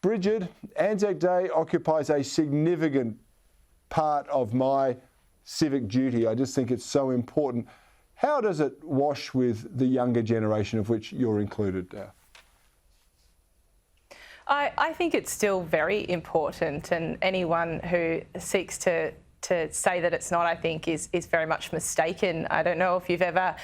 Brigid, Anzac Day occupies a significant part of my civic duty. I just think it's so important. How does it wash with the younger generation, of which you're included now? I think it's still very important, and anyone who seeks to say that it's not, I think, is very much mistaken. I don't know if you've ever,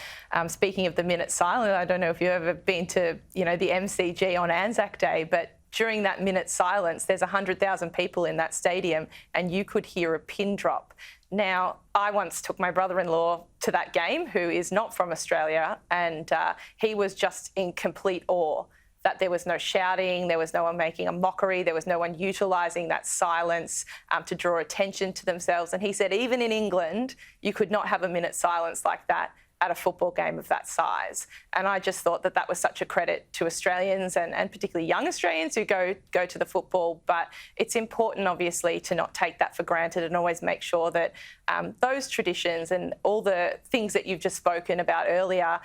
speaking of the minute silence, I don't know if you've ever been to, the MCG on Anzac Day, but during that minute silence, there's 100,000 people in that stadium and you could hear a pin drop. Now, I once took my brother-in-law to that game, who is not from Australia, and he was just in complete awe that there was no shouting, there was no one making a mockery, there was no one utilising that silence to draw attention to themselves. And he said, even in England, you could not have a minute silence like that at a football game of that size. And I just thought that that was such a credit to Australians and particularly young Australians who go to the football. But it's important, obviously, to not take that for granted and always make sure that those traditions and all the things that you've just spoken about earlier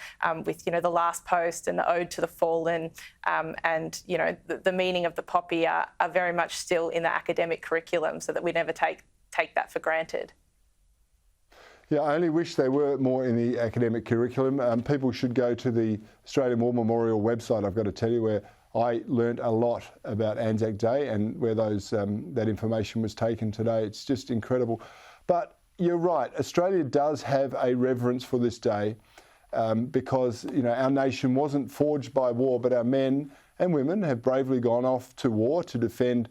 with, the last post and the ode to the fallen and, the meaning of the poppy are very much still in the academic curriculum, so that we never take that for granted. Yeah, I only wish they were more in the academic curriculum. People should go to the Australian War Memorial website, I've got to tell you, where I learnt a lot about Anzac Day and where that information was taken today. It's just incredible. But you're right, Australia does have a reverence for this day because, our nation wasn't forged by war, but our men and women have bravely gone off to war to defend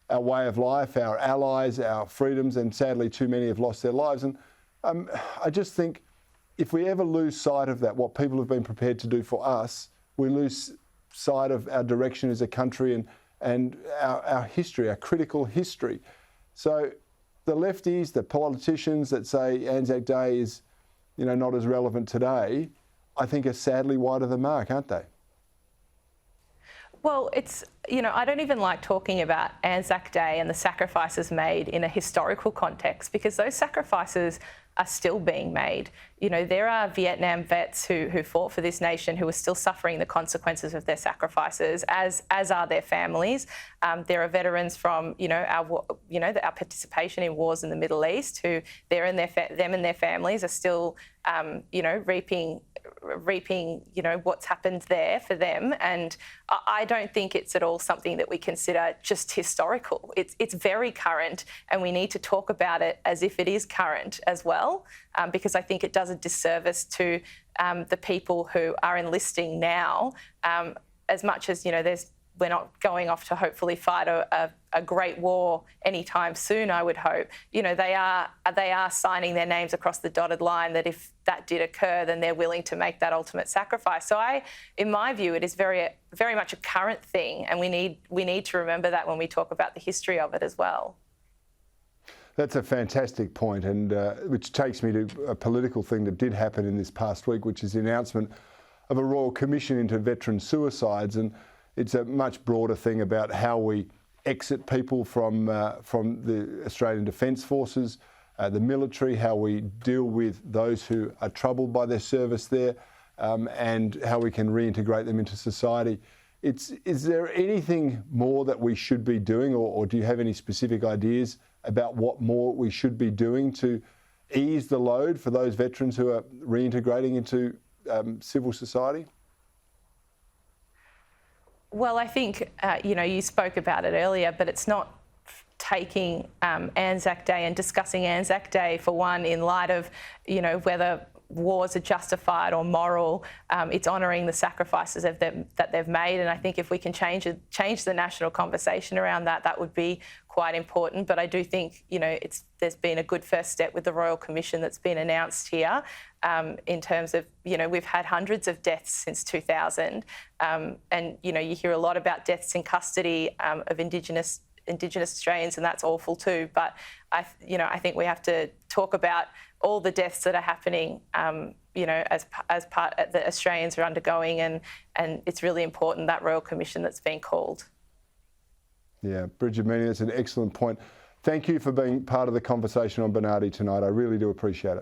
our way of life, our allies, our freedoms, and sadly too many have lost their lives. And I just think if we ever lose sight of that, what people have been prepared to do for us, we lose sight of our direction as a country and our history, our critical history. So the lefties, the politicians that say Anzac Day is, not as relevant today, I think are sadly wide of the mark, aren't they? Well, it's, I don't even like talking about Anzac Day and the sacrifices made in a historical context, because those sacrifices are still being made. There are Vietnam vets who fought for this nation who are still suffering the consequences of their sacrifices, as are their families. There are veterans from, our participation in wars in the Middle East who them and their families are still, reaping, what's happened there for them. And I don't think it's at all something that we consider just historical. It's very current, and we need to talk about it as if it is current as well, because I think it does a disservice to the people who are enlisting now, as much as, we're not going off to hopefully fight a great war anytime soon, I would hope. They are signing their names across the dotted line that if that did occur, then they're willing to make that ultimate sacrifice. So in my view, it is very, very much a current thing, and we need to remember that when we talk about the history of it as well. That's a fantastic point, and which takes me to a political thing that did happen in this past week, which is the announcement of a Royal Commission into veteran suicides. And it's a much broader thing about how we exit people from the Australian Defence Forces, the military, how we deal with those who are troubled by their service there, and how we can reintegrate them into society. Is there anything more that we should be doing, or do you have any specific ideas about what more we should be doing to ease the load for those veterans who are reintegrating into civil society? Well, I think, you spoke about it earlier, but it's not taking Anzac Day and discussing Anzac Day, for one, in light of, whether wars are justified or moral. It's honouring the sacrifices that they've made. And I think if we can change the national conversation around that, that would be quite important. But I do think, there's been a good first step with the Royal Commission that's been announced here, in terms of, we've had hundreds of deaths since 2000. And, you hear a lot about deaths in custody of Indigenous Australians, and that's awful too. But I think we have to talk about all the deaths that are happening, as part that Australians are undergoing, and it's really important, that Royal Commission that's been called. Yeah, Brigid Meney, that's an excellent point. Thank you for being part of the conversation on Bernardi tonight. I really do appreciate it.